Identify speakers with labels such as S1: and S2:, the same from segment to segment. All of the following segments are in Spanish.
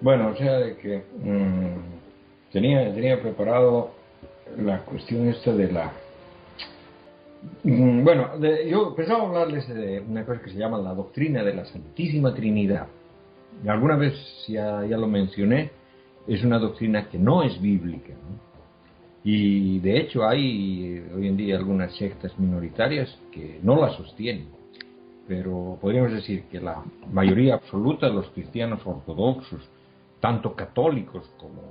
S1: Bueno, o sea, de que tenía preparado la cuestión esta de la... bueno, yo pensaba hablarles de una cosa que se llama la doctrina de la Santísima Trinidad. Y alguna vez ya lo mencioné, es una doctrina que no es bíblica, ¿no? Y de hecho hay hoy en día algunas sectas minoritarias que no la sostienen, pero podríamos decir que la mayoría absoluta de los cristianos ortodoxos, tanto católicos como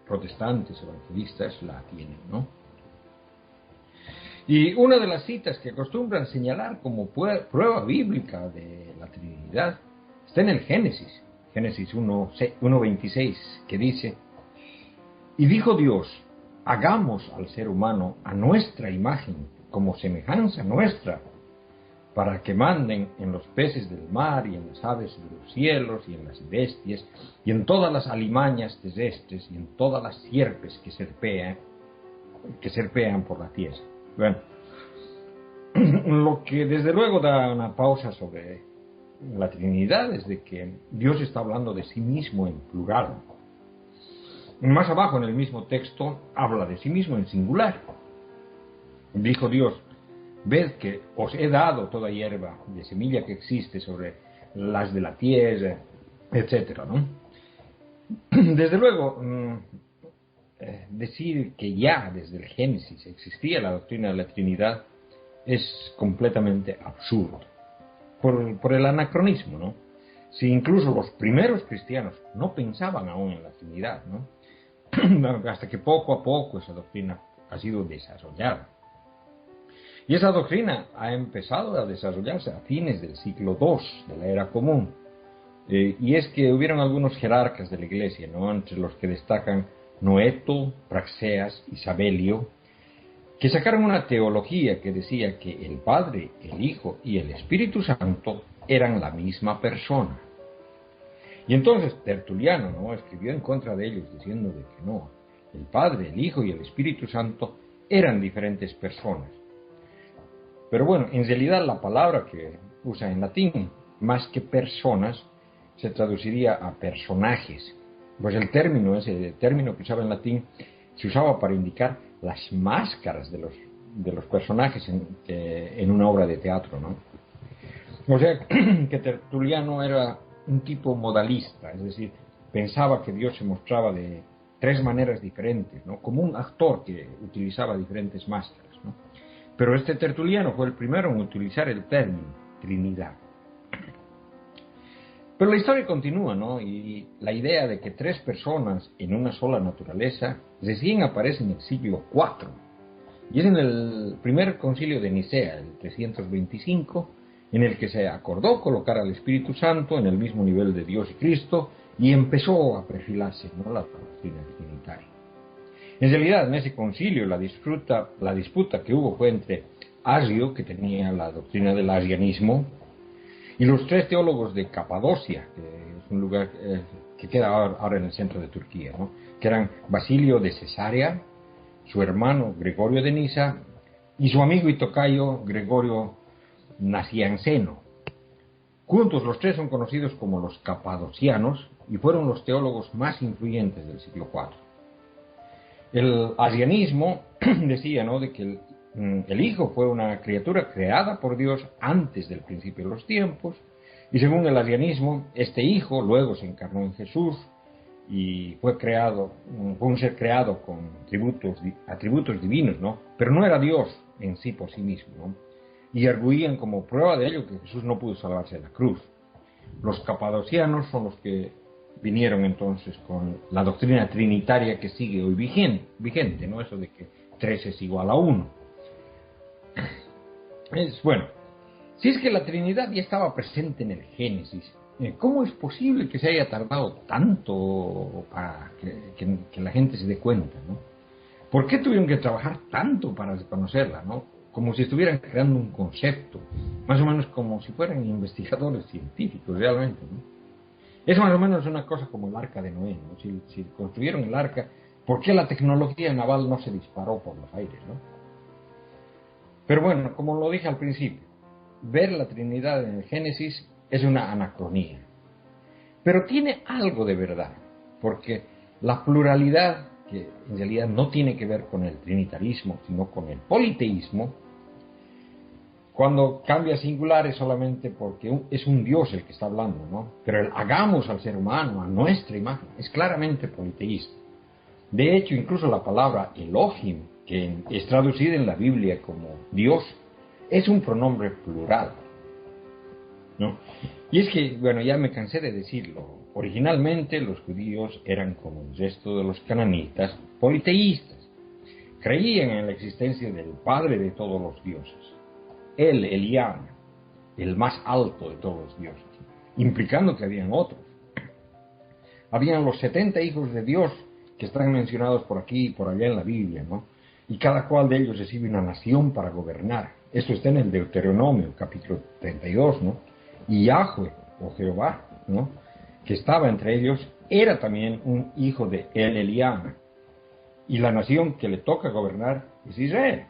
S1: protestantes, evangelistas, la tienen, ¿no? Y una de las citas que acostumbran señalar como prueba bíblica de la Trinidad está en el Génesis, Génesis 1:26, que dice: y dijo Dios, hagamos al ser humano a nuestra imagen, como semejanza nuestra, para que manden en los peces del mar y en las aves de los cielos y en las bestias y en todas las alimañas terrestres y en todas las sierpes que serpean por la tierra. Bueno, lo que desde luego da una pausa sobre la Trinidad es de que Dios está hablando de sí mismo en plural. Más abajo en el mismo texto habla de sí mismo en singular. Dijo Dios, ved que os he dado toda hierba de semilla que existe sobre las de la tierra, etcétera, ¿no? Desde luego, decir que ya desde el Génesis existía la doctrina de la Trinidad es completamente absurdo, por el anacronismo, ¿no? Si incluso los primeros cristianos no pensaban aún en la Trinidad, ¿no? Hasta que poco a poco esa doctrina ha sido desarrollada. Y esa doctrina ha empezado a desarrollarse a fines del siglo II de la era común. Y es que hubieron algunos jerarcas de la iglesia, ¿no? Entre los que destacan Noeto, Praxeas y Sabelio, que sacaron una teología que decía que el Padre, el Hijo y el Espíritu Santo eran la misma persona. Y entonces Tertuliano, ¿no?, escribió en contra de ellos diciendo de que no, el Padre, el Hijo y el Espíritu Santo eran diferentes personas. Pero bueno, en realidad la palabra que usa en latín, más que personas, se traduciría a personajes. Pues el ese término que usaba en latín, se usaba para indicar las máscaras de los personajes en una obra de teatro, ¿no? O sea, que Tertuliano era un tipo modalista, es decir, pensaba que Dios se mostraba de tres maneras diferentes, ¿no? Como un actor que utilizaba diferentes máscaras, ¿no? Pero este Tertuliano fue el primero en utilizar el término Trinidad. Pero la historia continúa, ¿no? Y la idea de que tres personas en una sola naturaleza recién aparece en el siglo IV. Y es en el primer concilio de Nicea, el 325, en el que se acordó colocar al Espíritu Santo en el mismo nivel de Dios y Cristo y empezó a perfilarse, ¿no?, la doctrina trinitaria. En realidad, en ese concilio, la disputa que hubo fue entre Asio, que tenía la doctrina del arianismo, y los tres teólogos de Capadocia, que es un lugar que queda ahora en el centro de Turquía, ¿no?, que eran Basilio de Cesarea, su hermano Gregorio de Nisa y su amigo y tocayo Gregorio Nacianceno. Juntos los tres son conocidos como los capadocianos y fueron los teólogos más influyentes del siglo IV. El arianismo decía, ¿no?, de que el Hijo fue una criatura creada por Dios antes del principio de los tiempos, y según el arianismo, este Hijo luego se encarnó en Jesús y fue un ser creado con atributos divinos, ¿no? Pero no era Dios en sí por sí mismo, ¿no? Y arguían como prueba de ello que Jesús no pudo salvarse de la cruz. Los capadocianos son los que vinieron entonces con la doctrina trinitaria que sigue hoy vigente, ¿no? Eso de que 3 es igual a 1. Bueno, si es que la Trinidad ya estaba presente en el Génesis, ¿cómo es posible que se haya tardado tanto para que la gente se dé cuenta, ¿no? ¿Por qué tuvieron que trabajar tanto para conocerla, ¿no? Como si estuvieran creando un concepto, más o menos como si fueran investigadores científicos realmente, ¿no? Es más o menos una cosa como el arca de Noé, ¿no? Si construyeron el arca, ¿por qué la tecnología naval no se disparó por los aires, ¿no? Pero bueno, como lo dije al principio, ver la Trinidad en el Génesis es una anacronía. Pero tiene algo de verdad. porque la pluralidad, que en realidad no tiene que ver con el trinitarismo, sino con el politeísmo, cuando cambia a singular es solamente porque es un Dios el que está hablando, ¿no? Pero el hagamos al ser humano a nuestra imagen es claramente politeísta. De hecho, incluso la palabra Elohim, que es traducida en la Biblia como Dios, es un pronombre plural, ¿no? Y es que, bueno, ya me cansé de decirlo, originalmente los judíos eran, como el resto de los cananitas, politeístas. Creían en la existencia del Padre de todos los dioses, el Elián, el más alto de todos los dioses, implicando que habían otros. Habían los 70 hijos de Dios que están mencionados por aquí y por allá en la Biblia, ¿no? Y cada cual de ellos recibe una nación para gobernar. Esto está en el Deuteronomio, capítulo 32, ¿no? Y Yahweh, o Jehová, ¿no?, que estaba entre ellos, era también un hijo de El Elián. Y la nación que le toca gobernar es Israel.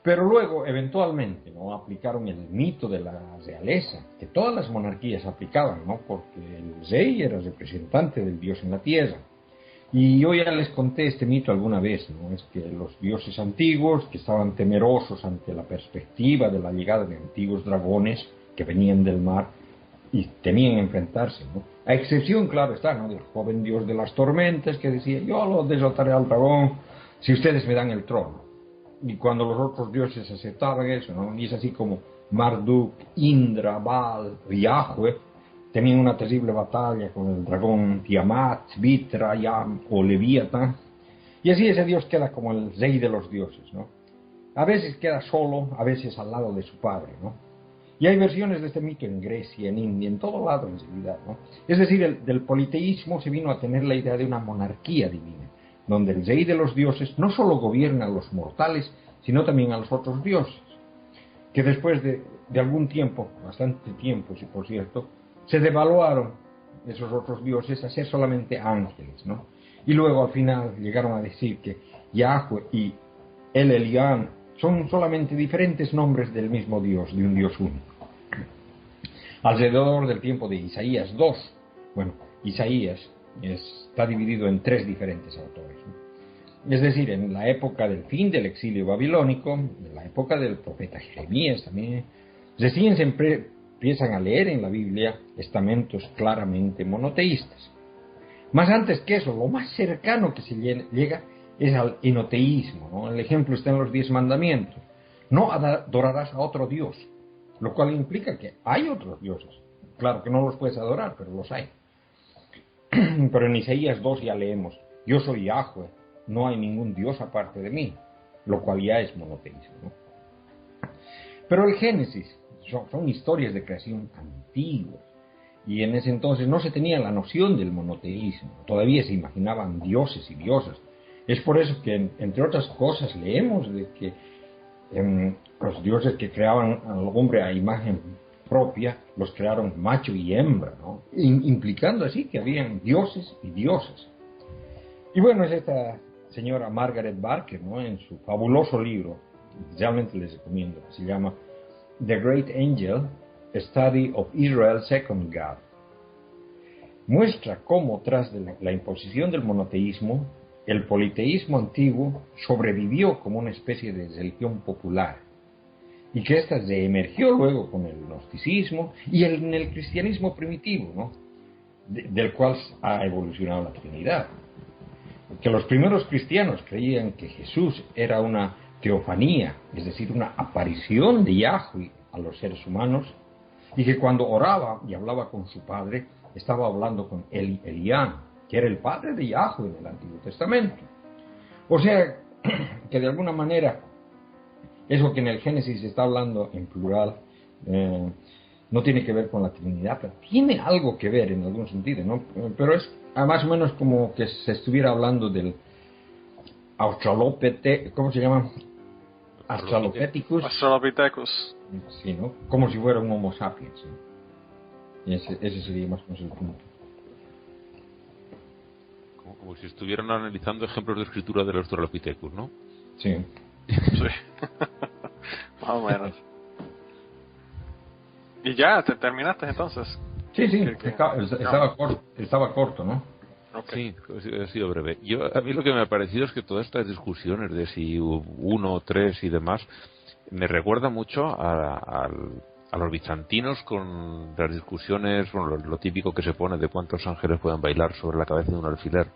S1: Pero luego, eventualmente, ¿no?, aplicaron el mito de la realeza, que todas las monarquías aplicaban, ¿no?, porque el rey era representante del Dios en la tierra. Y yo ya les conté este mito alguna vez, ¿no?, es que los dioses antiguos, que estaban temerosos ante la perspectiva de la llegada de antiguos dragones que venían del mar y temían enfrentarse, ¿no?, a excepción, claro está, ¿no?, del joven dios de las tormentas que decía, yo lo desataré al dragón si ustedes me dan el trono. Y cuando los otros dioses aceptaban eso, ¿no?, y es así como Marduk, Indra, Baal, Yahweh tenían una terrible batalla con el dragón Tiamat, Vitra, Yam o Leviatán, y así ese dios queda como el rey de los dioses, ¿no? A veces queda solo, a veces al lado de su padre, ¿no? Y hay versiones de este mito en Grecia, en India, en todo lado en realidad, ¿no? Es decir, del politeísmo se vino a tener la idea de una monarquía divina, donde el rey de los dioses no solo gobierna a los mortales, sino también a los otros dioses, que después de algún tiempo, bastante tiempo, sí, por cierto, se devaluaron esos otros dioses a ser solamente ángeles, ¿no? Y luego al final llegaron a decir que Yahweh y El Elián son solamente diferentes nombres del mismo Dios, de un Dios único. Alrededor del tiempo de Isaías 2, bueno, Isaías está dividido en 3 diferentes autores, ¿no? Es decir, en la época del fin del exilio babilónico, en la época del profeta Jeremías también, recién se empiezan a leer en la Biblia estamentos claramente monoteístas. Más antes que eso, lo más cercano que se llega es al enoteísmo, ¿no? El ejemplo está en los 10 mandamientos. No adorarás a otro Dios, lo cual implica que hay otros dioses. Claro que no los puedes adorar, pero los hay. Pero en Isaías 2 ya leemos, yo soy Yahweh, no hay ningún Dios aparte de mí, lo cual ya es monoteísmo, ¿no? Pero el Génesis son historias de creación antiguas, y en ese entonces no se tenía la noción del monoteísmo, todavía se imaginaban dioses y diosas. Es por eso que, entre otras cosas, leemos de que los dioses que creaban al hombre a imagen propia, los crearon macho y hembra, ¿no?, implicando así que habían dioses y diosas. Y bueno, es esta señora Margaret Barker, ¿no?, en su fabuloso libro, realmente les recomiendo, se llama The Great Angel, A Study of Israel's Second God. Muestra cómo tras de la imposición del monoteísmo, el politeísmo antiguo sobrevivió como una especie de religión popular, y que ésta reemergió luego con el gnosticismo y en el cristianismo primitivo, ¿no?, del cual ha evolucionado la Trinidad. Que los primeros cristianos creían que Jesús era una teofanía, es decir, una aparición de Yahweh a los seres humanos, y que cuando oraba y hablaba con su Padre, estaba hablando con Elián, que era el padre de Yahweh en el Antiguo Testamento. O sea, que de alguna manera, eso que en el Génesis se está hablando en plural, no tiene que ver con la Trinidad, pero tiene algo que ver en algún sentido, ¿no? Pero es más o menos como que se estuviera hablando del Australopithecus, ¿cómo se llama? Australopithecus.
S2: Australopithecus.
S1: Sí, ¿no? Como si fuera un Homo sapiens, ¿no? Y ese sería más o menos el punto.
S3: Como si estuvieran analizando ejemplos de escritura del Australopithecus, ¿no?
S1: Sí.
S2: Sí. Más o menos. Y ya, ¿te terminaste entonces?
S1: Sí, sí,
S2: que-
S1: estaba corto, ¿no?
S2: ok.
S3: Sí, ha sido breve. A mí lo que me ha parecido es que todas estas discusiones de si uno, tres y demás me recuerda mucho a los bizantinos con las discusiones, bueno, lo típico que se pone de cuántos ángeles pueden bailar sobre la cabeza de un alfiler.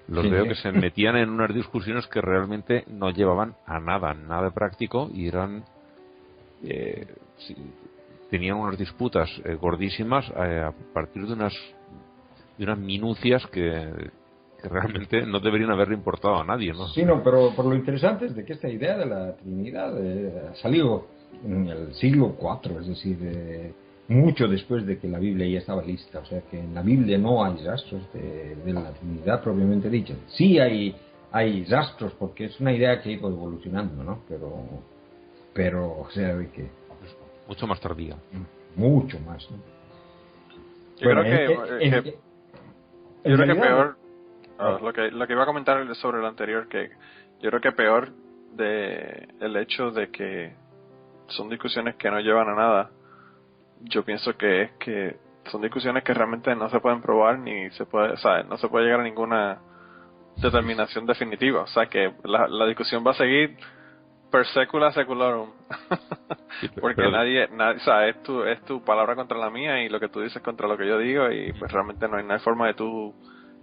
S3: Los
S1: Sí,
S3: veo
S1: sí.
S3: que se metían en unas discusiones que realmente no llevaban a nada práctico y eran sí, tenían unas disputas gordísimas a partir de unas minucias que realmente no deberían haberle importado a nadie, ¿no?
S1: Sí, no, pero por lo interesante es de que esta idea de la Trinidad ha salido en el siglo IV, es decir, mucho después de que la Biblia ya estaba lista. O sea que en la Biblia no hay rastros de la Trinidad propiamente dicha. Sí hay rastros porque es una idea que ha ido evolucionando, ¿no? Pero o sea, de que
S3: Es mucho más tardía.
S1: mucho más, ¿no?
S2: Yo
S1: Bueno,
S2: creo yo
S1: en
S2: creo que
S1: realidad,
S2: peor, lo que iba a comentar sobre lo anterior, que yo creo que peor de el hecho de que son discusiones que no llevan a nada, yo pienso que es que son discusiones que realmente no se pueden probar ni se puede, o sea, no se puede llegar a ninguna determinación definitiva, o sea que la discusión va a seguir per secula seculorum.
S3: Sí,
S2: Porque nadie, o sea, es tu palabra contra la mía y lo que tú dices contra lo que yo digo y pues realmente no hay forma de tú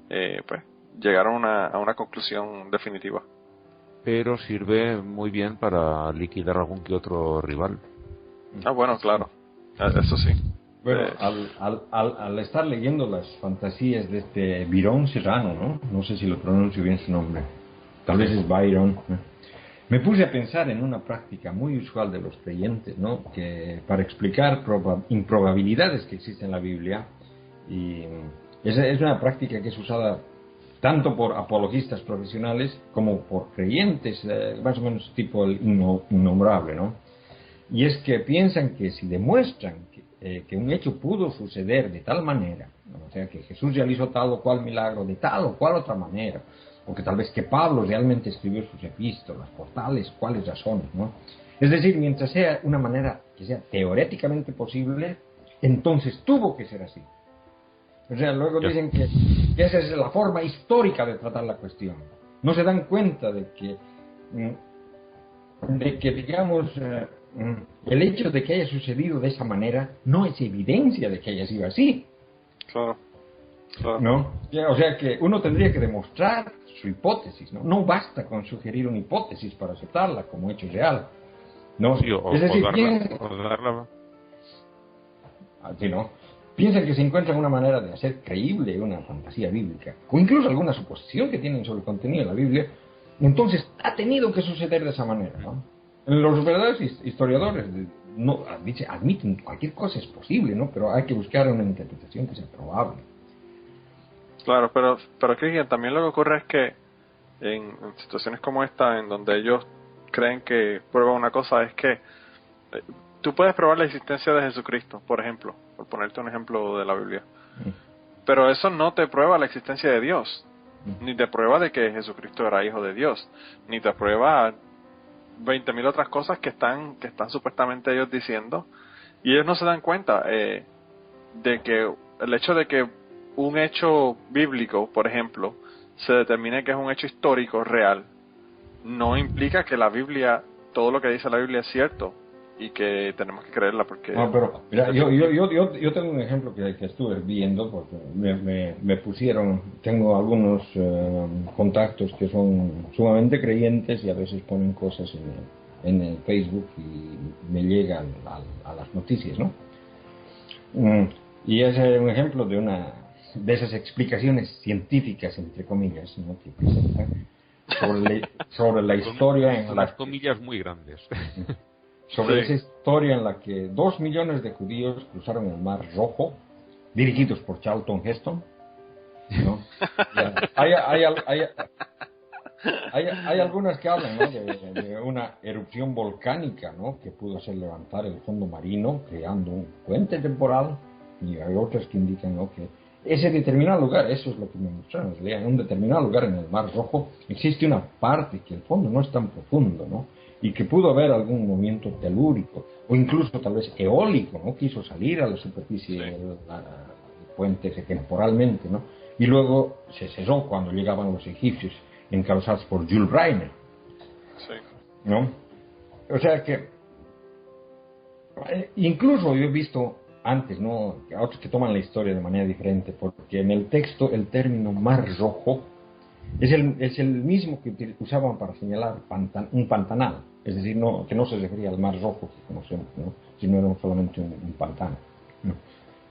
S2: pues llegar a una conclusión definitiva.
S3: pero sirve muy bien para liquidar algún que otro rival.
S2: Ah, bueno, claro. Eso sí.
S1: bueno,
S2: Eh,
S1: al estar leyendo las fantasías de este Byron Serrano, ¿no? No sé si lo pronuncio bien su nombre. Tal vez es Byron, ¿no? Me puse a pensar en una práctica muy usual de los creyentes, ¿no? Que para explicar improbabilidades que existen en la Biblia, y es una práctica que es usada tanto por apologistas profesionales como por creyentes, más o menos tipo el innombrable, ¿no? Y es que piensan que si demuestran que un hecho pudo suceder de tal manera, ¿no? O sea, que Jesús realizó tal o cual milagro de tal o cual otra manera, o que tal vez que Pablo realmente escribió sus epístolas, por tales cuales razones, ¿no? Es decir, mientras sea una manera que sea teoréticamente posible, entonces tuvo que ser así. O sea, luego
S3: Ya.
S1: dicen que esa es la forma histórica de tratar la cuestión. No se dan cuenta de que digamos, el hecho de que haya sucedido de esa manera no es evidencia de que haya sido así,
S2: claro, claro.
S1: ¿no? O sea que uno tendría que demostrar su hipótesis, ¿no? No basta con sugerir una hipótesis para aceptarla como hecho real, ¿no?
S3: Sí, o,
S1: Es
S3: o
S1: decir,
S3: darla, o darla.
S1: así, ¿no? Piensan que se encuentran una manera de hacer creíble una fantasía bíblica, o incluso alguna suposición que tienen sobre el contenido de la Biblia, entonces ha tenido que suceder de esa manera, ¿no? Los verdaderos historiadores no admiten cualquier cosa es posible, ¿no? Pero hay que buscar una interpretación que sea probable.
S2: Claro, pero Cristian, también lo que ocurre es que en situaciones como esta, en donde ellos creen que prueban una cosa, es que tú puedes probar la existencia de Jesucristo, por ejemplo, por ponerte un ejemplo de la Biblia. Pero eso no te prueba la existencia de Dios, ni te prueba de que Jesucristo era hijo de Dios, ni te prueba 20.000 otras cosas que están supuestamente ellos diciendo, y ellos no se dan cuenta de que el hecho de que un hecho bíblico, por ejemplo, se determine que es un hecho histórico real, no implica que la Biblia, todo lo que dice la Biblia es cierto y que tenemos que creerla porque
S1: No, pero mira, yo tengo un ejemplo que estuve viendo porque me pusieron, tengo algunos contactos que son sumamente creyentes y a veces ponen cosas en el Facebook y me llegan a las noticias, ¿no? Y es un ejemplo de esas explicaciones científicas, entre comillas, ¿no? Que presentan sobre la historia en
S3: Unas
S1: la
S3: comillas muy grandes.
S1: sobre
S2: sí.
S1: esa historia en la que 2 millones de judíos cruzaron el Mar Rojo, dirigidos por Charlton Heston, ¿no? Ya, hay algunas que hablan, ¿no? de una erupción volcánica, ¿no? Que pudo hacer levantar el fondo marino, creando un puente temporal, y hay otras que indican, ¿no? Que ese determinado lugar, eso es lo que me mostraron, en un determinado lugar en el Mar Rojo existe una parte que el fondo no es tan profundo, ¿no? y que pudo haber algún movimiento telúrico o incluso tal vez eólico, ¿no? Quiso salir a la superficie del puente temporalmente, ¿no? Y luego se cesó cuando llegaban los egipcios encabezados por Jules Reiner, ¿no? O sea que incluso yo he visto antes, ¿no?, a otros que toman la historia de manera diferente, porque en el texto el término Mar Rojo es el mismo que usaban para señalar un pantanal, es decir, que no se refería al Mar Rojo que conocemos, ¿no?, sino era solamente un pantano, ¿no?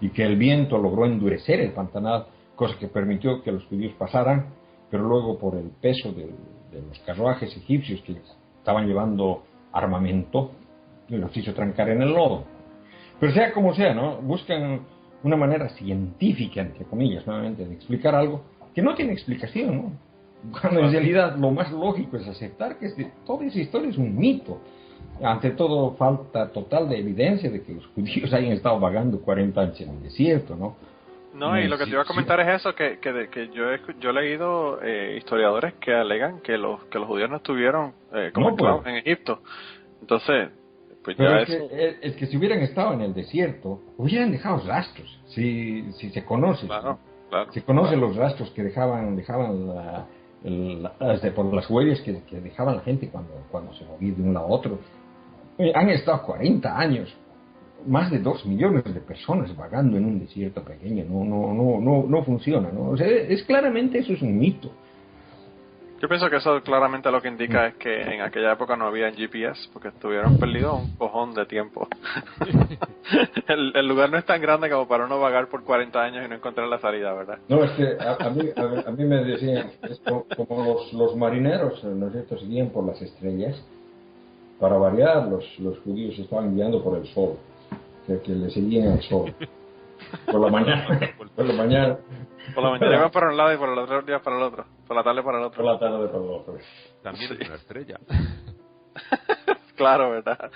S1: Y que el viento logró endurecer el pantanal, cosa que permitió que los judíos pasaran, pero luego por el peso de los carruajes egipcios que estaban llevando armamento, los hizo trancar en el lodo. Pero sea como sea, ¿no?, buscan una manera científica, entre comillas, nuevamente, de explicar algo que no tiene explicación, ¿no? Cuando en realidad lo más lógico es aceptar que toda esa historia es un mito. Ante todo, falta total de evidencia de que los judíos hayan estado vagando 40 años en el desierto, ¿no?
S2: No, y lo que te iba a comentar es eso, que yo he leído historiadores que alegan que los judíos no estuvieron como esclavos en Egipto. Entonces, pues
S1: pero
S2: ya
S1: es que si hubieran estado en el desierto, hubieran dejado rastros, si se conoce.
S2: Claro,
S1: se conocen los rastros que dejaban por las huellas que dejaban la gente cuando se movía de un lado a otro. Han estado 40 años, más de 2 millones de personas vagando en un desierto pequeño. No funciona, ¿no? O sea, claramente eso es un mito.
S2: Yo pienso que eso claramente lo que indica es que en aquella época no había GPS, porque estuvieron perdidos un cojón de tiempo. el lugar no es tan grande como para uno vagar por 40 años y no encontrar la salida, ¿verdad?
S1: No, es que a mí me decían, es como los marineros, ¿no es cierto?, seguían por las estrellas. Para variar, los judíos estaban guiando por el sol, que le seguían al sol. Por la mañana. Por la mañana
S2: iban para un lado y por el otro día para el otro. Por la tarde para el otro.
S1: Por la tarde para el otro.
S3: También es una estrella.
S2: Claro, ¿verdad?